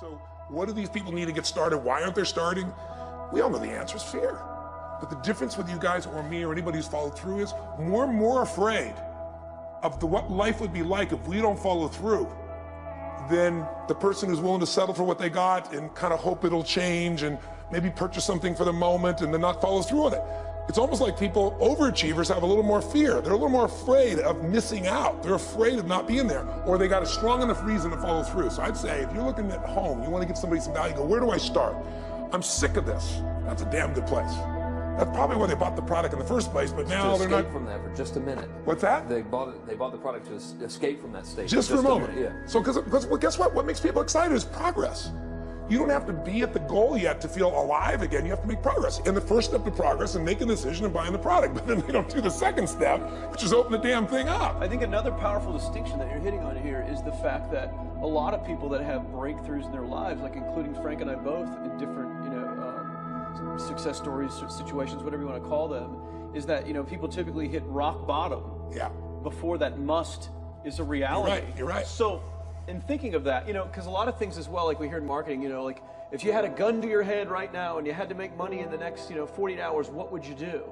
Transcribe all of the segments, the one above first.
So what do these people need to get started? Why aren't they starting? We all know the answer is fear. But the difference with you guys or me or anybody who's followed through is we're more afraid of what life would be like if we don't follow through than the person who's willing to settle for what they got and kind of hope it'll change and maybe purchase something for the moment and then not follow through on it. It's almost like people, overachievers, have a little more fear. They're a little more afraid of missing out. They're afraid of not being there, or they got a strong enough reason to follow through. So I'd say, if you're looking at home, you want to give somebody some value, go, where do I start? I'm sick of this. That's a damn good place. That's probably why they bought the product in the first place, but now they're not. Escape from that for just a minute. What's that? They bought the product to escape from that state. Just for a moment. Yeah. So, because well, guess what? What makes people excited is progress. You don't have to be at the goal yet to feel alive again. You have to make progress. And the first step to progress is making a decision and buying the product. But then they don't do the second step, which is open the damn thing up. I think another powerful distinction that you're hitting on here is the fact that a lot of people that have breakthroughs in their lives, like including Frank and I both in different, success stories, situations, whatever you want to call them, is that, people typically hit rock bottom before that must is a reality. You're right. So, in thinking of that, because a lot of things as well, like we hear in marketing, like if you had a gun to your head right now and you had to make money in the next, 48 hours, what would you do?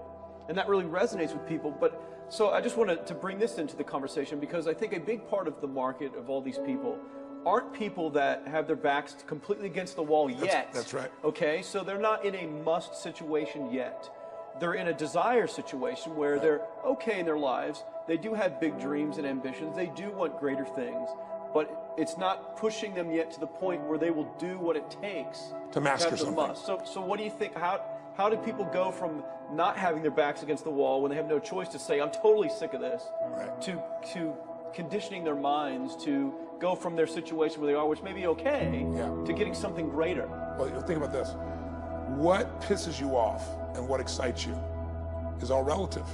And that really resonates with people. But so I just wanted to bring this into the conversation because I think a big part of the market of all these people aren't people that have their backs completely against the wall yet. That's right. Okay, so they're not in a must situation yet. They're in a desire situation where they're okay in their lives. They do have big dreams and ambitions. They do want greater things. But it's not pushing them yet to the point where they will do what it takes to master something. Must. So what do you think? How do people go from not having their backs against the wall when they have no choice to say, I'm totally sick of this, to conditioning their minds to go from their situation where they are, which may be okay, to getting something greater? Well, think about this. What pisses you off and what excites you is all relative.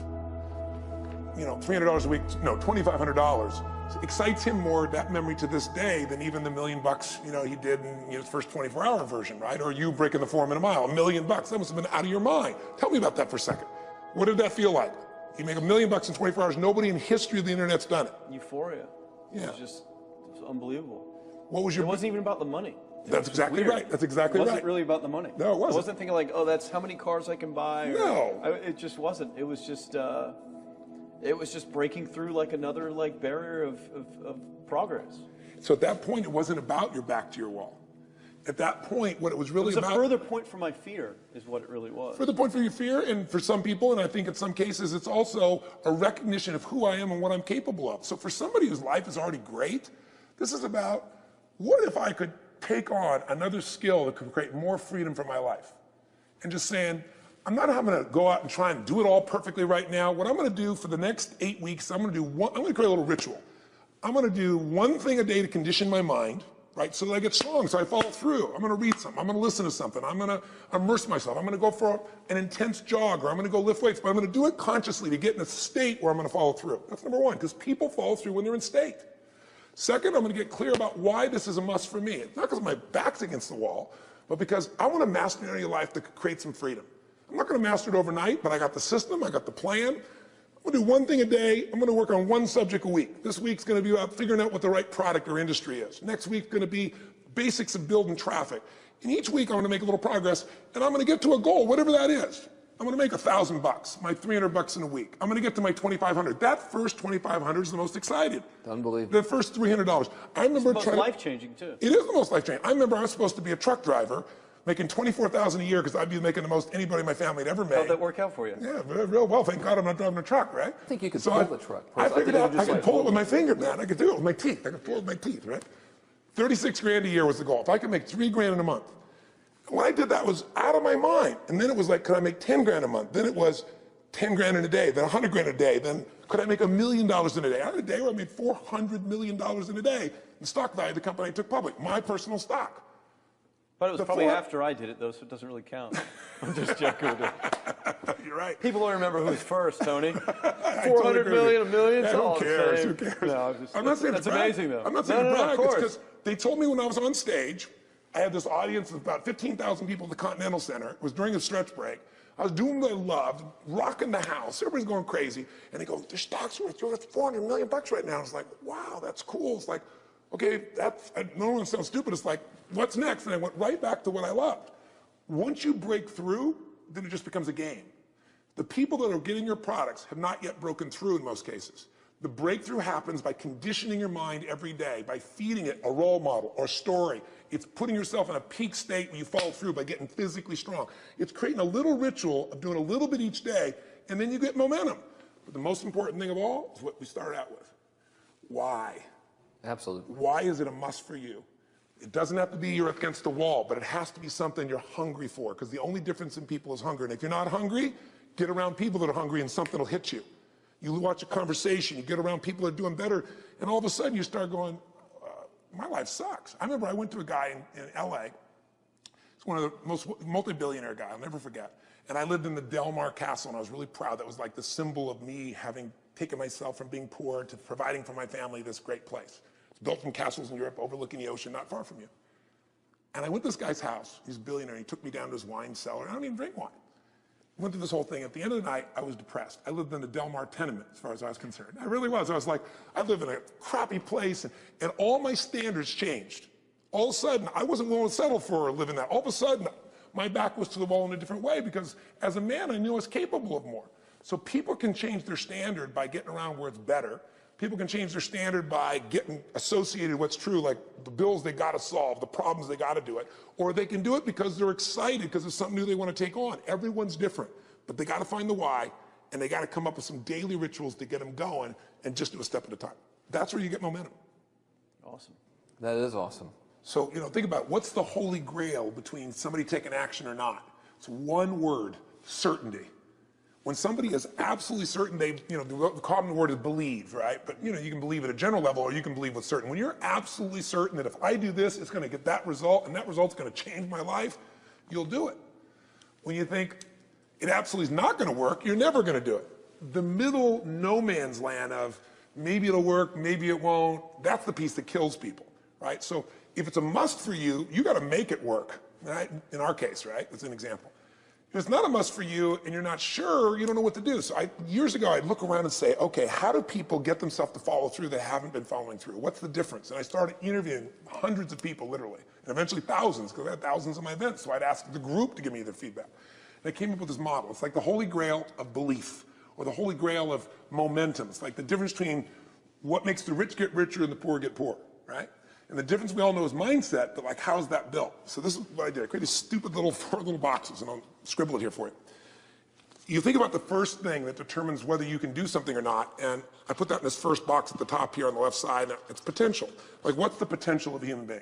$300 a week, no, $2,500 excites him more, that memory to this day, than even the $1 million he did in his first 24-hour version, right? Or you breaking the 4 minute mile, $1 million. That must have been out of your mind. Tell me about that for a second. What did that feel like? You make $1 million in 24 hours. Nobody in history of the internet's done it. Euphoria. Yeah. It was unbelievable. What was your? It wasn't even about the money. That's exactly right. That's exactly right. It wasn't really about the money. No, it wasn't. I wasn't thinking like, oh, that's how many cars I can buy. No. It just wasn't. It was just. It was just breaking through like another barrier of progress. So at that point, it wasn't about your back to your wall. At that point, what it was really about... It was a further point for my fear, is what it really was. Further point for your fear, and for some people, and I think in some cases, it's also a recognition of who I am and what I'm capable of. So for somebody whose life is already great, this is about, what if I could take on another skill that could create more freedom for my life? And just saying, I'm not having to go out and try and do it all perfectly right now. What I'm going to do for the next 8 weeks, I'm going to create a little ritual. I'm going to do one thing a day to condition my mind, right, so that I get strong, so I follow through. I'm going to read something. I'm going to listen to something. I'm going to immerse myself. I'm going to go for an intense jog, or I'm going to go lift weights, but I'm going to do it consciously to get in a state where I'm going to follow through. That's number one, because people follow through when they're in state. Second, I'm going to get clear about why this is a must for me. It's not because my back's against the wall, but because I want to master an area of life that could create some freedom. I'm not going to master it overnight, but I got the system, I got the plan. I'm going to do one thing a day. I'm going to work on one subject a week. This week's going to be about figuring out what the right product or industry is. Next week's going to be basics of building traffic. And each week I'm going to make a little progress, and I'm going to get to a goal, whatever that is. I'm going to make $1,000, my $300 in a week. I'm going to get to my $2,500. That first $2,500 is the most exciting. Unbelievable. The first $300. I remember it's the most life-changing too. It is the most life-changing. I remember I was supposed to be a truck driver, making $24,000 a year because I'd be making the most anybody in my family had ever made. How'd that work out for you? Yeah, real well. Thank God I'm not driving a truck, right? I think you could pull the truck. I figured out I could pull it with my finger, man. I could do it with my teeth. I could pull it with my teeth, right? 36 grand a year was the goal. If I could make 3 grand in a month. When I did that, was out of my mind. And then it was like, could I make 10 grand a month? Then it was 10 grand in a day, then 100 grand a day. Then could I make $1 million in a day? I had a day where I made $400 million in a day. The stock value of the company I took public, my personal stock. But it was probably after I did it, though, so it doesn't really count. I'm just joking with you. You're right. People don't remember who's first, Tony. 400 million, $1 million, yeah, who cares? Who cares? No, I'm not saying that's amazing, though. I'm not saying brag. Of course. It's because they told me when I was on stage, I had this audience of about 15,000 people at the Continental Center. It was during a stretch break. I was doing what I loved, rocking the house. Everybody's going crazy. And they go, the stock's worth $400 million right now. It's like, wow, that's cool. It's like, Okay, I don't want to sound stupid. It's like, what's next? And I went right back to what I loved. Once you break through, then it just becomes a game. The people that are getting your products have not yet broken through in most cases. The breakthrough happens by conditioning your mind every day, by feeding it a role model or story. It's putting yourself in a peak state where you follow through by getting physically strong. It's creating a little ritual of doing a little bit each day, and then you get momentum. But the most important thing of all is what we started out with. Why? Absolutely. Why is it a must for you? It doesn't have to be you're against the wall, but it has to be something you're hungry for, because the only difference in people is hunger. And if you're not hungry, get around people that are hungry and something will hit you. You watch a conversation, you get around people that are doing better, and all of a sudden you start going, my life sucks. I remember I went to a guy in LA. He's one of the most multi-billionaire guy, I'll never forget. And I lived in the Del Mar Castle, and I was really proud. That was like the symbol of me having taken myself from being poor to providing for my family this great place. It's built from castles in Europe overlooking the ocean, not far from you. And I went to this guy's house. He's a billionaire. He took me down to his wine cellar. I don't even drink wine. Went through this whole thing. At the end of the night, I was depressed. I lived in the Del Mar tenement, as far as I was concerned. I really was. I was like, I live in a crappy place, and all my standards changed. All of a sudden, I wasn't willing to settle for living that. All of a sudden, my back was to the wall in a different way, because as a man, I knew I was capable of more. So people can change their standard by getting around where it's better. People can change their standard by getting associated with what's true, like the bills they got to solve, the problems they got to do it. Or they can do it because they're excited, because it's something new they want to take on. Everyone's different, but they got to find the why, and they got to come up with some daily rituals to get them going, and just do a step at a time. That's where you get momentum. Awesome. That is awesome. So, think about what's the holy grail between somebody taking action or not. It's one word: certainty. When somebody is absolutely certain, the common word is believe, right? But you can believe at a general level, or you can believe with certain. When you're absolutely certain that if I do this, it's going to get that result, and that result's going to change my life, you'll do it. When you think it absolutely is not going to work, you're never going to do it. The middle no man's land of maybe it'll work, maybe it won't, that's the piece that kills people, right? So if it's a must for you, you got to make it work, right? In our case, right? That's an example. If it's not a must for you and you're not sure, you don't know what to do. So years ago, I'd look around and say, okay, how do people get themselves to follow through that haven't been following through? What's the difference? And I started interviewing hundreds of people, literally, and eventually thousands, because I had thousands of my events. So I'd ask the group to give me their feedback. And I came up with this model. It's like the holy grail of belief, or the holy grail of momentum. It's like the difference between what makes the rich get richer and the poor get poor, right? And the difference we all know is mindset, but like, how's that built? So this is what I did. I created stupid little 4 little boxes, and I'll scribble it here for you. You think about the first thing that determines whether you can do something or not, and I put that in this first box at the top here on the left side. It's potential. Like, what's the potential of a human being?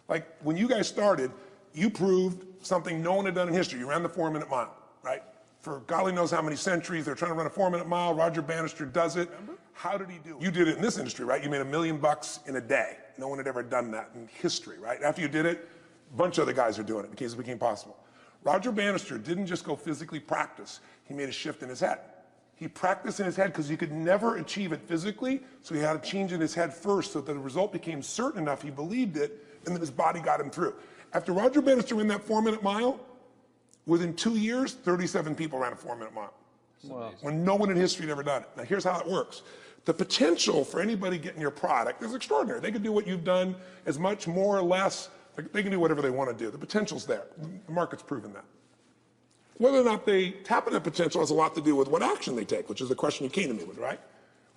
Like, when you guys started, you proved something no one had done in history. You ran the 4-minute mile, right? For golly knows how many centuries, they're trying to run a 4-minute mile. Roger Bannister does it. Remember? How did he do it? You did it in this industry, right? You made $1 million in a day. No one had ever done that in history, right? After you did it, a bunch of other guys are doing it in case it became possible. Roger Bannister didn't just go physically practice. He made a shift in his head. He practiced in his head because he could never achieve it physically, so he had to change in his head first so that the result became certain enough he believed it, and then his body got him through. After Roger Bannister ran that 4-minute mile, within 2 years, 37 people ran a 4-minute mile. Wow. When no one in history had ever done it. Now here's how it works. The potential for anybody getting your product is extraordinary. They can do what you've done as much, more or less. They can do whatever they want to do. The potential's there. The market's proven that. Whether or not they tap into that potential has a lot to do with what action they take, which is the question you came to me with, right?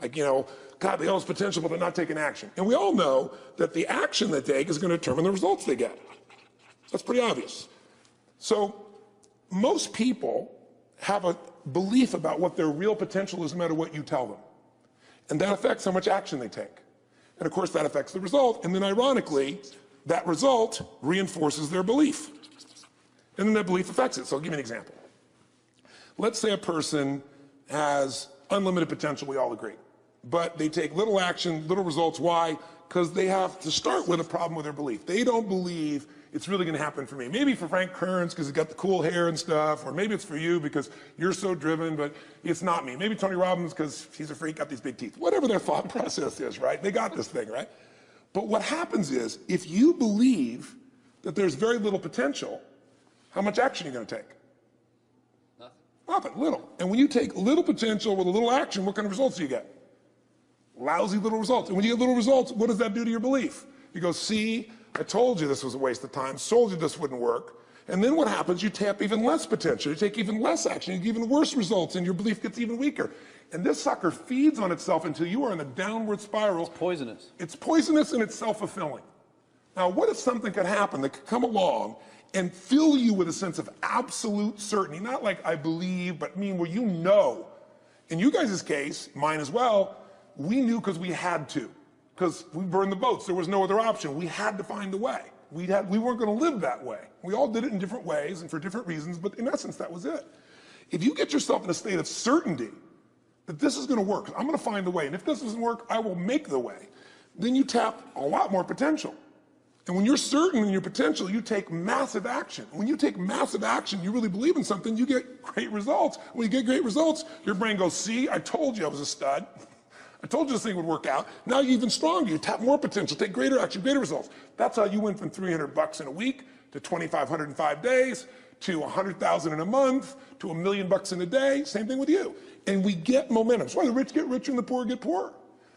Like, God, they all have potential, but they're not taking action. And we all know that the action they take is going to determine the results they get. That's pretty obvious. So most people have a belief about what their real potential is no matter what you tell them. And that affects how much action they take. And of course, that affects the result. And then ironically, that result reinforces their belief. And then that belief affects it. So I'll give you an example. Let's say a person has unlimited potential, we all agree. But they take little action, little results. Why? Because they have to start with a problem with their belief. They don't believe it's really going to happen for me. Maybe for Frank Kearns because he's got the cool hair and stuff, or maybe it's for you because you're so driven, but it's not me. Maybe Tony Robbins because he's a freak, got these big teeth. Whatever their thought process is, right? They got this thing, right? But what happens is, if you believe that there's very little potential, how much action are you going to take? Nothing, little. And when you take little potential with a little action, what kind of results do you get? Lousy little results. And when you get little results, what does that do to your belief? You go, see, I told you this was a waste of time, told you this wouldn't work. And then what happens? You tap even less potential. You take even less action. You get even worse results, and your belief gets even weaker. And this sucker feeds on itself until you are in a downward spiral. It's poisonous. It's poisonous and it's self-fulfilling. Now, what if something could happen that could come along and fill you with a sense of absolute certainty? Not like I believe, but mean where you know. In you guys' case, mine as well, we knew because we had to. Because we burned the boats. There was no other option. We had to find a way. We weren't going to live that way. We all did it in different ways and for different reasons, but in essence, that was it. If you get yourself in a state of certainty that this is going to work, I'm going to find the way, and if this doesn't work, I will make the way, then you tap a lot more potential. And when you're certain in your potential, you take massive action. When you take massive action, you really believe in something, you get great results. When you get great results, your brain goes, see, I told you I was a stud. I told you this thing would work out. Now you're even stronger. You tap more potential, take greater action, greater results. That's how you went from $300 in a week to $2,500 in 5 days to $100,000 in a month to $1 million in a day. Same thing with you. And we get momentum. That's why the rich get richer and the poor get poorer.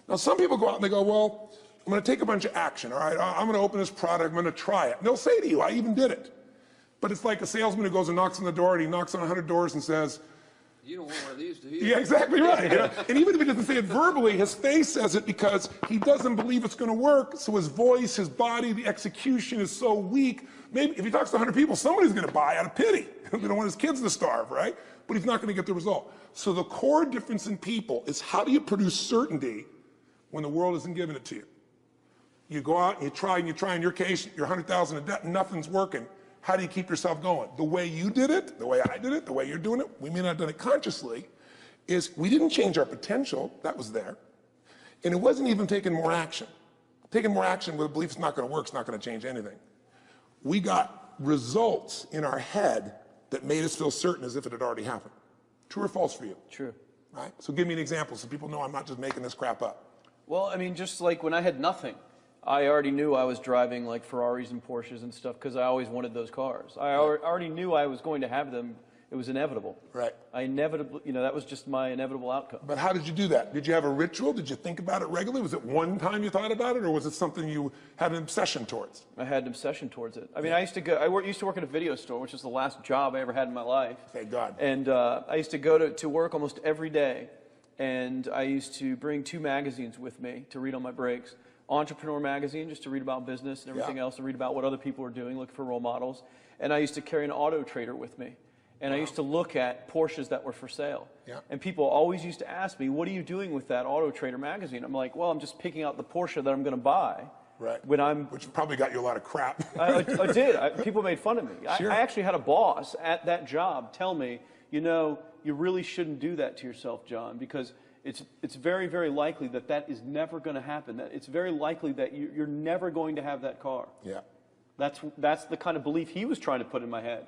Now some people go out and they go, well, I'm going to take a bunch of action. All right, I'm going to open this product. I'm going to try it. And they'll say to you, I even did it. But it's like a salesman who goes and knocks on the door, and he knocks on 100 doors and says, you don't want one of these, do you? yeah, exactly right. You know? And even if he doesn't say it verbally, his face says it because he doesn't believe it's going to work. So his voice, his body, the execution is so weak. Maybe if he talks to 100 people, somebody's going to buy out of pity. They don't want his kids to starve, right? But he's not going to get the result. So the core difference in people is how do you produce certainty when the world isn't giving it to you? You go out and you try. In your case, you're 100,000 in debt and nothing's working. How do you keep yourself going? The way you did it, the way I did it, the way you're doing it, we may not have done it consciously, is we didn't change our potential. That was there. And it wasn't even taking more action. Taking more action with a belief it's not going to work, it's not going to change anything. We got results in our head that made us feel certain as if it had already happened. True or false for you? True. Right? So give me an example so people know I'm not just making this crap up. Well, I mean, just like when I had nothing, I already knew I was driving like Ferraris and Porsches and stuff because I always wanted those cars. I already knew I was going to have them. It was inevitable. Right. I inevitably, that was just my inevitable outcome. But how did you do that? Did you have a ritual? Did you think about it regularly? Was it one time you thought about it, or was it something you had an obsession towards? I had an obsession towards it. I mean, I used to work at a video store, which is the last job I ever had in my life. Thank God. And I used to go to work almost every day, and I used to bring 2 magazines with me to read on my breaks. Entrepreneur magazine, just to read about business and everything else, and read about what other people are doing, look for role models. And I used to carry an auto trader with me. And I used to look at Porsches that were for sale. Yeah. And people always used to ask me, what are you doing with that Auto Trader magazine? I'm like, well, I'm just picking out the Porsche that I'm going to buy. Right. Which probably got you a lot of crap. I did. People made fun of me. Sure. I actually had a boss at that job tell me, you really shouldn't do that to yourself, John, because it's very, very likely that is never going to happen. That it's very likely that you're never going to have that car. Yeah. That's the kind of belief he was trying to put in my head.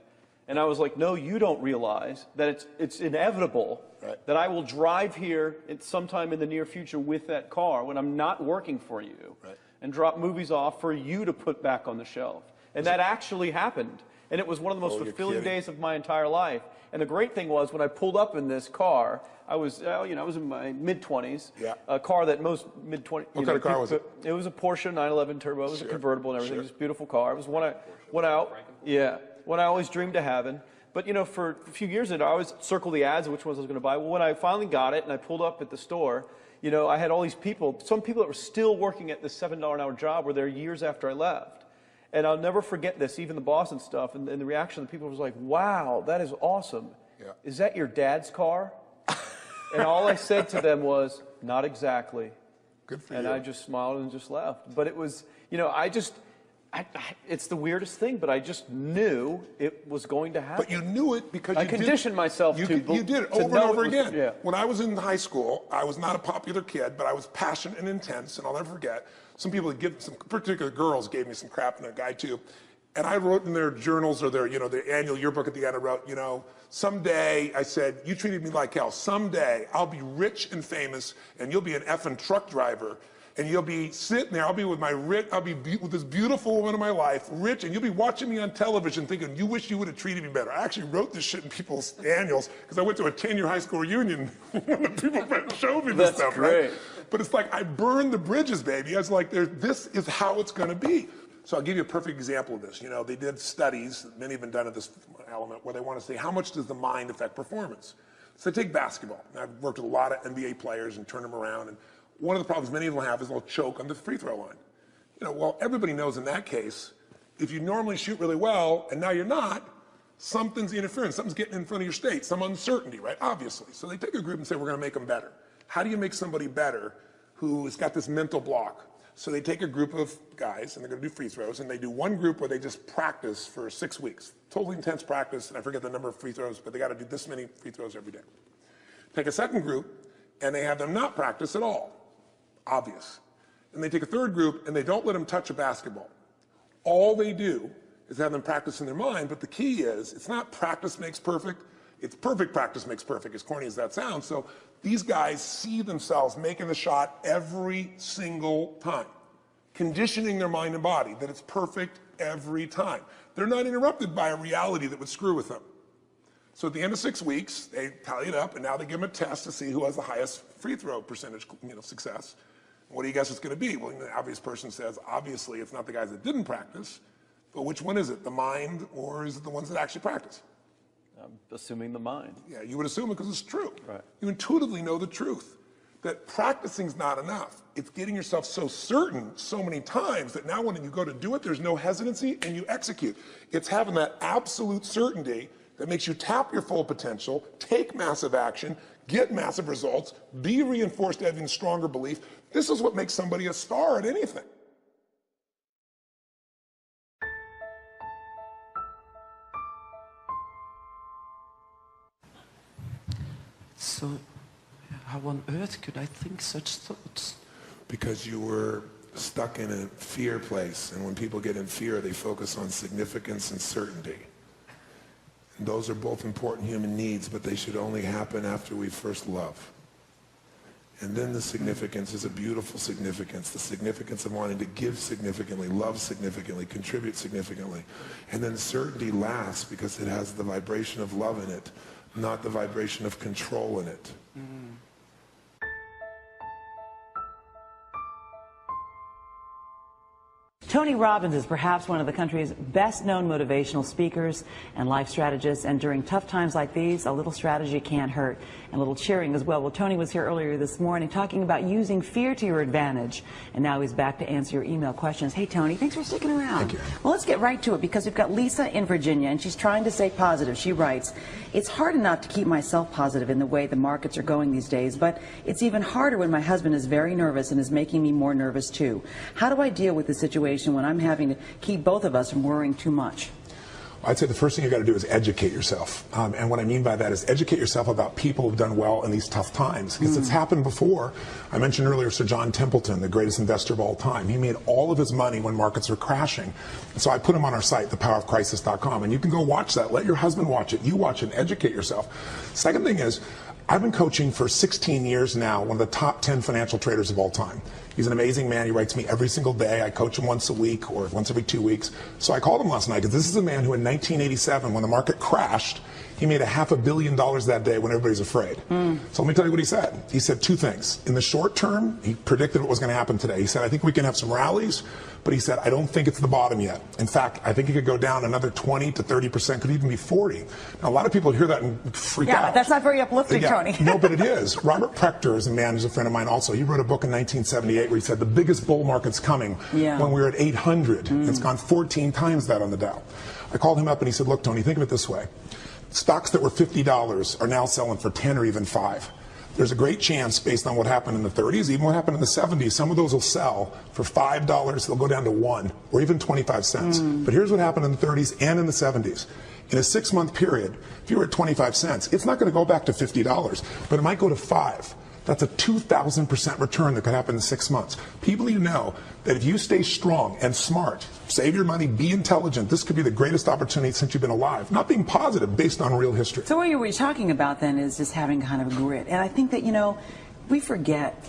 And I was like, no, you don't realize that it's inevitable that I will drive here sometime in the near future with that car when I'm not working for you and drop movies off for you to put back on the shelf. And that actually happened. And it was one of the most fulfilling days of my entire life. And the great thing was when I pulled up in this car, I was in my mid-20s, a car that most mid-20s... What kind of car was it? It was a Porsche 911 Turbo. It was a convertible and everything. It was a beautiful car. It was one I always dreamed of having. But, for a few years I always circled the ads of which ones I was going to buy. Well, when I finally got it and I pulled up at the store, I had all these people, some people that were still working at this $7 an hour job were there years after I left. And I'll never forget this, even the boss and stuff, and the reaction of the people was like, wow, that is awesome. Yeah. Is that your dad's car? And all I said to them was, not exactly. Good for you. And I just smiled and just left. But it was, it's the weirdest thing, but I just knew it was going to happen. But you knew it because I conditioned myself to you did it over and over again. Yeah. When I was in high school, I was not a popular kid, but I was passionate and intense, and I'll never forget. Some particular girls gave me some crap, and a guy too. And I wrote in their journals or their annual yearbook at the end, I wrote, someday, I said, you treated me like hell. Someday I'll be rich and famous, and you'll be an effing truck driver. And you'll be sitting there, I'll be with with this beautiful woman of my life, rich, and you'll be watching me on television thinking, you wish you would have treated me better. I actually wrote this shit in people's annuals because I went to a 10-year high school reunion when the people showed me this stuff, great. right? But it's like, I burned the bridges, baby. I was like, this is how it's going to be. So I'll give you a perfect example of this. You know, they did studies, many have been done at this element, where they want to say, how much does the mind affect performance? So take basketball. And I've worked with a lot of NBA players and turned them around. And one of the problems many of them have is they'll choke on the free throw line. You know, well, everybody knows in that case, if you normally shoot really well and now you're not, something's interfering, something's getting in front of your state, some uncertainty, right? Obviously. So they take a group and say, we're going to make them better. How do you make somebody better who has got this mental block? So they take a group of guys and they're going to do free throws, and they do one group where they just practice for 6 weeks. Totally intense practice, and I forget the number of free throws, but they got to do this many free throws every day. Take a second group and they have them not practice at all. Obvious. And they take a third group and they don't let them touch a basketball. All they do is have them practice in their mind, but the key is, it's not practice makes perfect, it's perfect practice makes perfect, as corny as that sounds. So these guys see themselves making the shot every single time, conditioning their mind and body that it's perfect every time. They're not interrupted by a reality that would screw with them. So at the end of 6 weeks, they tally it up, and now they give them a test to see who has the highest free throw percentage, success. What do you guess it's going to be? Well, the obvious person says, obviously, it's not the guys that didn't practice, but which one is it, the mind, or is it the ones that actually practice? I'm assuming the mind. Yeah, you would assume it because it's true. Right. You intuitively know the truth, that practicing's not enough. It's getting yourself so certain so many times that now when you go to do it, there's no hesitancy and you execute. It's having that absolute certainty that makes you tap your full potential, take massive action, get massive results, be reinforced having stronger belief. This is what makes somebody a star at anything. So, how on earth could I think such thoughts? Because you were stuck in a fear place, and when people get in fear, they focus on significance and certainty. And those are both important human needs, but they should only happen after we first love. And then the significance is a beautiful significance, the significance of wanting to give significantly, love significantly, contribute significantly. And then certainty lasts because it has the vibration of love in it, not the vibration of control in it. Tony Robbins is perhaps one of the country's best-known motivational speakers and life strategists, and during tough times like these, a little strategy can't hurt, and a little cheering as well. Well, Tony was here earlier this morning talking about using fear to your advantage, and now he's back to answer your email questions. Hey, Tony, thanks for sticking around. Thank you. Well, let's get right to it, because we've got Lisa in Virginia, and she's trying to stay positive. She writes, "It's hard enough to keep myself positive in the way the markets are going these days, but it's even harder when my husband is very nervous and is making me more nervous too. How do I deal with the situation when I'm having to keep both of us from worrying too much?" I'd say the first thing you got to do is educate yourself. And what I mean by that is educate yourself about people who've done well in these tough times. Because it's happened before. I mentioned earlier Sir John Templeton, the greatest investor of all time. He made all of his money when markets were crashing. And so I put him on our site, thepowerofcrisis.com. And you can go watch that. Let your husband watch it. You watch it and educate yourself. Second thing is, I've been coaching for 16 years now, one of the top 10 financial traders of all time. He's an amazing man. He writes me every single day. I coach him once a week or once every 2 weeks. So I called him last night because this is a man who in 1987, when the market crashed, he made $500 million that day when everybody's afraid. So let me tell you what he said. He said two things. In the short term, he predicted what was going to happen today. He said, I think we can have some rallies, but he said, I don't think it's the bottom yet. In fact, I think it could go down another 20 to 30%, could even be 40. Now, a lot of people hear that and freak out. Yeah, that's not very uplifting, Tony. No, but it is. Robert Prechter is a man who's a friend of mine also. He wrote a book in 1978 where he said the biggest bull market's coming when we were at 800. It's gone 14 times that on the Dow. I called him up and he said, look, Tony, think of it this way. Stocks that were $50 are now selling for 10 or even 5. There's a great chance, based on what happened in the 30s, even what happened in the 70s, some of those will sell for $5, they'll go down to 1, or even 25 cents. But here's what happened in the 30s and in the 70s. In a 6-month period, if you were at 25 cents, it's not going to go back to $50, but it might go to 5. That's a 2,000% return that could happen in 6 months. People, you know that if you stay strong and smart, save your money, be intelligent, this could be the greatest opportunity since you've been alive. Not being positive based on real history. So what you're talking about then is just having kind of grit. And I think that, we forget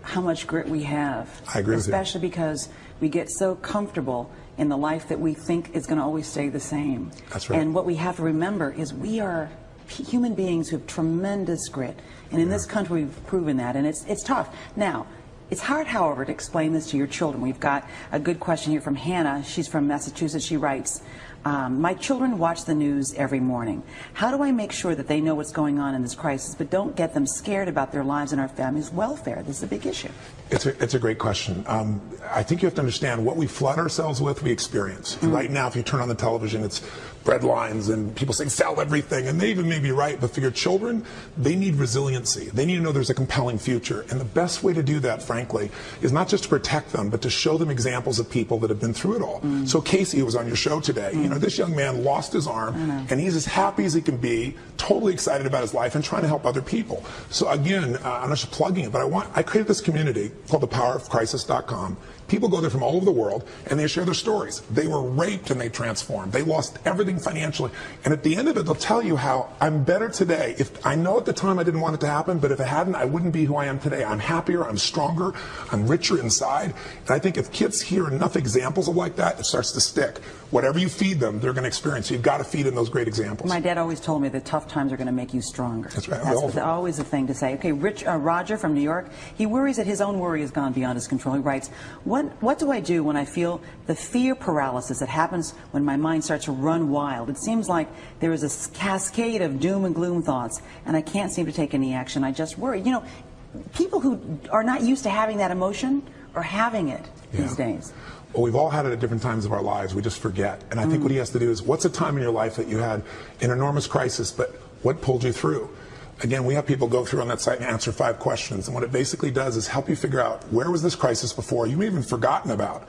how much grit we have. I agree with you. Especially because we get so comfortable in the life that we think is going to always stay the same. That's right. And what we have to remember is we are human beings who have tremendous grit. And in this country, we've proven that. And it's tough. Now, It's hard, however, to explain this to your children. We've got a good question here from Hannah. She's from Massachusetts. She writes, my children watch the news every morning. How do I make sure that they know what's going on in this crisis, but don't get them scared about their lives and our family's welfare? This is a big issue. It's a great question. I think you have to understand what we flood ourselves with, we experience. And right now, if you turn on the television, it's bread lines and people saying sell everything, and they even may be right, but for your children, they need resiliency. They need to know there's a compelling future. And the best way to do that, frankly, is not just to protect them, but to show them examples of people that have been through it all. So Casey, who was on your show today, you know, this young man lost his arm, and he's as happy as he can be, totally excited about his life and trying to help other people. So again, I'm not just plugging it, but I created this community called thepowerofcrisis.com. People go there from all over the world, and they share their stories. They were raped and they transformed. They lost everything financially. And at the end of it, they'll tell you how I'm better today. If I know at the time I didn't want it to happen, but if it hadn't, I wouldn't be who I am today. I'm happier, I'm stronger, I'm richer inside. And I think if kids hear enough examples of like that, it starts to stick. Whatever you feed them, they're going to experience. You've got to feed in those great examples. My dad always told me that tough times are going to make you stronger. That's right. That's always the thing to say. Okay, Roger from New York, he worries that his own worry has gone beyond his control. He writes, what do I do when I feel the fear paralysis that happens when my mind starts to run wild? It seems like there is a cascade of doom and gloom thoughts, and I can't seem to take any action. I just worry. You know, people who are not used to having that emotion are having it these days. Well, we've all had it at different times of our lives. We just forget. And I think what he has to do is, what's a time in your life that you had an enormous crisis, but what pulled you through? Again, we have people go through on that site and answer 5 questions. And what it basically does is help you figure out, where was this crisis before? You may have even forgotten about.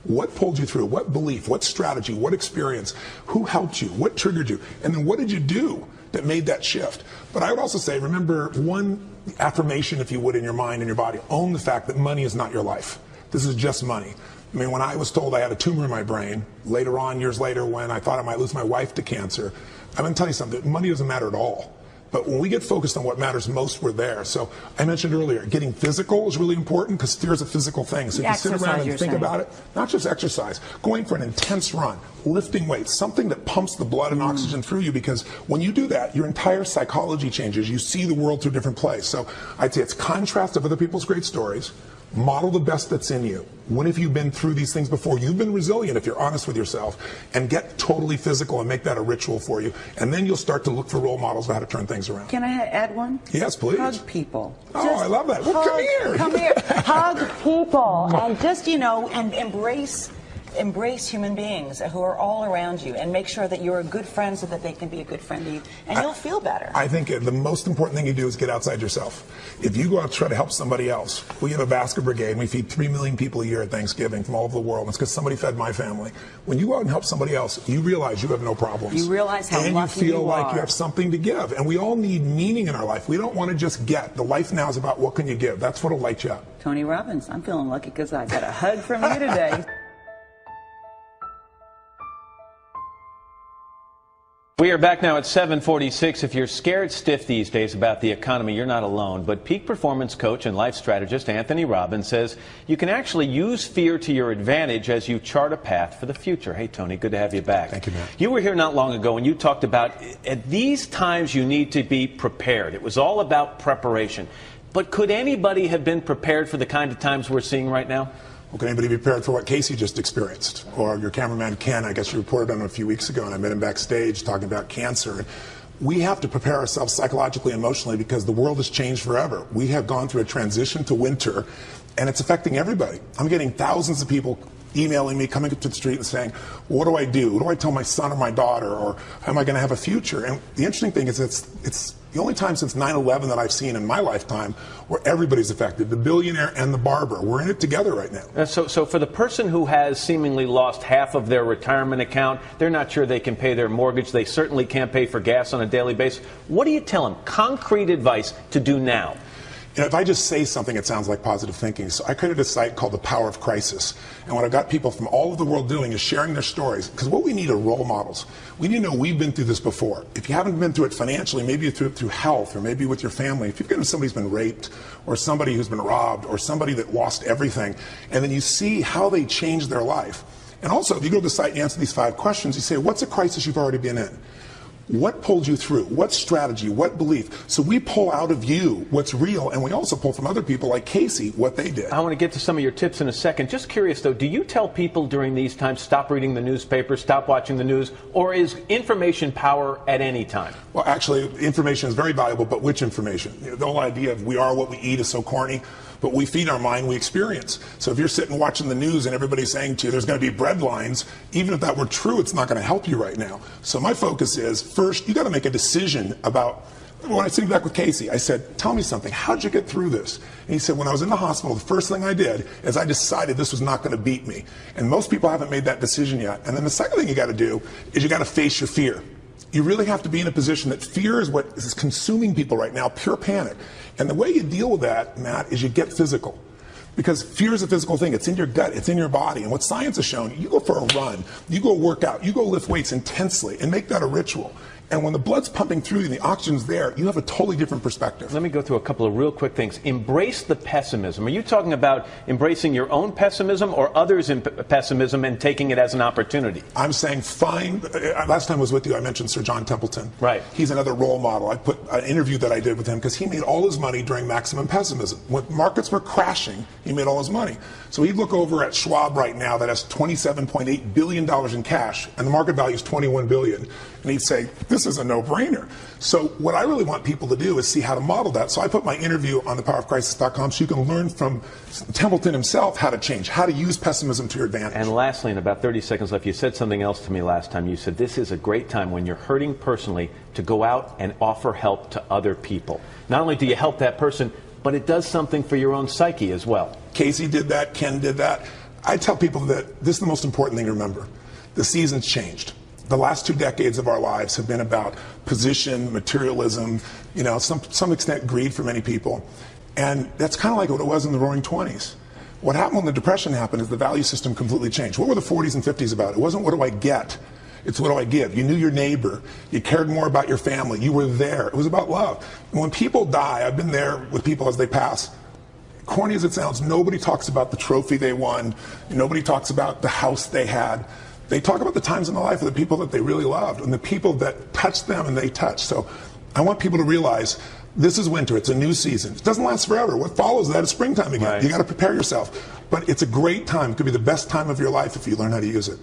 What pulled you through? What belief? What strategy? What experience? Who helped you? What triggered you? And then what did you do that made that shift? But I would also say, remember one affirmation, if you would, in your mind and your body. Own the fact that money is not your life. This is just money. I mean, when I was told I had a tumor in my brain, later on, years later, when I thought I might lose my wife to cancer, I'm going to tell you something. Money doesn't matter at all. But when we get focused on what matters most, we're there. So I mentioned earlier, getting physical is really important, because fear is a physical thing. So if you sit around and think about it, not just exercise, going for an intense run, lifting weights, something that pumps the blood and oxygen through you, because when you do that, your entire psychology changes. You see the world through a different place. So I'd say it's contrast of other people's great stories. Model the best that's in you. When have you been through these things before? You've been resilient if you're honest with yourself, and get totally physical and make that a ritual for you. And then you'll start to look for role models of how to turn things around. Can I add one? Yes, please. Hug people. Oh, I love that. Well, come here. Come here. Hug people. And just, you know, and embrace human beings who are all around you, and make sure that you're a good friend so that they can be a good friend to you, and you'll feel better. I think the most important thing you do is get outside yourself. If you go out and try to help somebody else, we have a basket brigade, and we feed 3 million people a year at Thanksgiving from all over the world, and it's because somebody fed my family. When you go out and help somebody else, you realize you have no problems. You realize how lucky you are. And you feel like you have something to give. And we all need meaning in our life. We don't want to just get. The life now is about what can you give. That's what'll light you up. Tony Robbins, I'm feeling lucky because I got a hug from you today. We are back now at 7:46. If you're scared stiff these days about the economy, you're not alone. But peak performance coach and life strategist Anthony Robbins says you can actually use fear to your advantage as you chart a path for the future. Hey, Tony, good to have you back. Thank you, Matt. You were here not long ago, and you talked about at these times you need to be prepared. It was all about preparation. But could anybody have been prepared for the kind of times we're seeing right now? Well, can anybody be prepared for what Casey just experienced? Or your cameraman Ken, I guess you reported on him a few weeks ago, and I met him backstage talking about cancer. We have to prepare ourselves psychologically and emotionally, because the world has changed forever. We have gone through a transition to winter, and it's affecting everybody. I'm getting thousands of people emailing me, coming up to the street and saying, well, what do I do? What do I tell my son or my daughter? Or am I going to have a future? And the interesting thing is it's the only time since 9/11 that I've seen in my lifetime where everybody's affected, the billionaire and the barber. We're in it together right now. So for the person who has seemingly lost half of their retirement account, they're not sure they can pay their mortgage, they certainly can't pay for gas on a daily basis, what do you tell them? Concrete advice to do now. You know, if I just say something, it sounds like positive thinking. So I created a site called The Power of Crisis. And what I've got people from all over the world doing is sharing their stories. Because what we need are role models. We need to know we've been through this before. If you haven't been through it financially, maybe you're through health, or maybe with your family. If you've got somebody who's been raped, or somebody who's been robbed, or somebody that lost everything, and then you see how they changed their life. And also, if you go to the site and answer these 5 questions, you say, what's a crisis you've already been in? What pulled you through? What strategy? What belief? So we pull out of you what's real, and we also pull from other people like Casey what they did. I want to get to some of your tips in a second. Just curious, though, do you tell people during these times, stop reading the newspaper, stop watching the news, or is information power at any time? Well, actually, information is very valuable, but which information? The whole idea of we are what we eat is so corny. But we feed our mind, we experience. So if you're sitting watching the news and everybody's saying to you there's going to be bread lines, even if that were true, it's not going to help you right now. So my focus is, first, you got to make a decision about, when I was sitting back with Casey, I said, tell me something, how'd you get through this? And he said, when I was in the hospital, the first thing I did is I decided this was not going to beat me. And most people haven't made that decision yet. And then the second thing you got to do is you got to face your fear. You really have to be in a position that fear is what is consuming people right now, pure panic. And the way you deal with that, Matt, is you get physical. Because fear is a physical thing. It's in your gut. It's in your body. And what science has shown, you go for a run, you go work out, you go lift weights intensely and make that a ritual. And when the blood's pumping through you and the oxygen's there, you have a totally different perspective. Let me go through a couple of real quick things. Embrace the pessimism. Are you talking about embracing your own pessimism or others' pessimism and taking it as an opportunity? I'm saying fine. Last time I was with you, I mentioned Sir John Templeton. Right. He's another role model. I put an interview that I did with him because he made all his money during maximum pessimism. When markets were crashing, he made all his money. So he'd look over at Schwab right now that has $27.8 billion in cash, and the market value is $21 billion. And he'd say, this is a no-brainer. So what I really want people to do is see how to model that. So I put my interview on thepowerofcrisis.com so you can learn from Templeton himself how to change, how to use pessimism to your advantage. And lastly, in about 30 seconds left, you said something else to me last time. You said this is a great time when you're hurting personally to go out and offer help to other people. Not only do you help that person, but it does something for your own psyche as well. Casey did that. Ken did that. I tell people that this is the most important thing to remember. The season's changed. The last 2 decades of our lives have been about position, materialism, some extent greed for many people. And that's kind of like what it was in the Roaring 20s. What happened when the Depression happened is the value system completely changed. What were the 40s and 50s about? It wasn't what do I get, it's what do I give. You knew your neighbor. You cared more about your family. You were there. It was about love. And when people die, I've been there with people as they pass. Corny as it sounds, nobody talks about the trophy they won. Nobody talks about the house they had. They talk about the times in the life of the people that they really loved and the people that touched them and they touched. So I want people to realize this is winter. It's a new season. It doesn't last forever. What follows that is springtime again. Right. You got to prepare yourself. But it's a great time. It could be the best time of your life if you learn how to use it.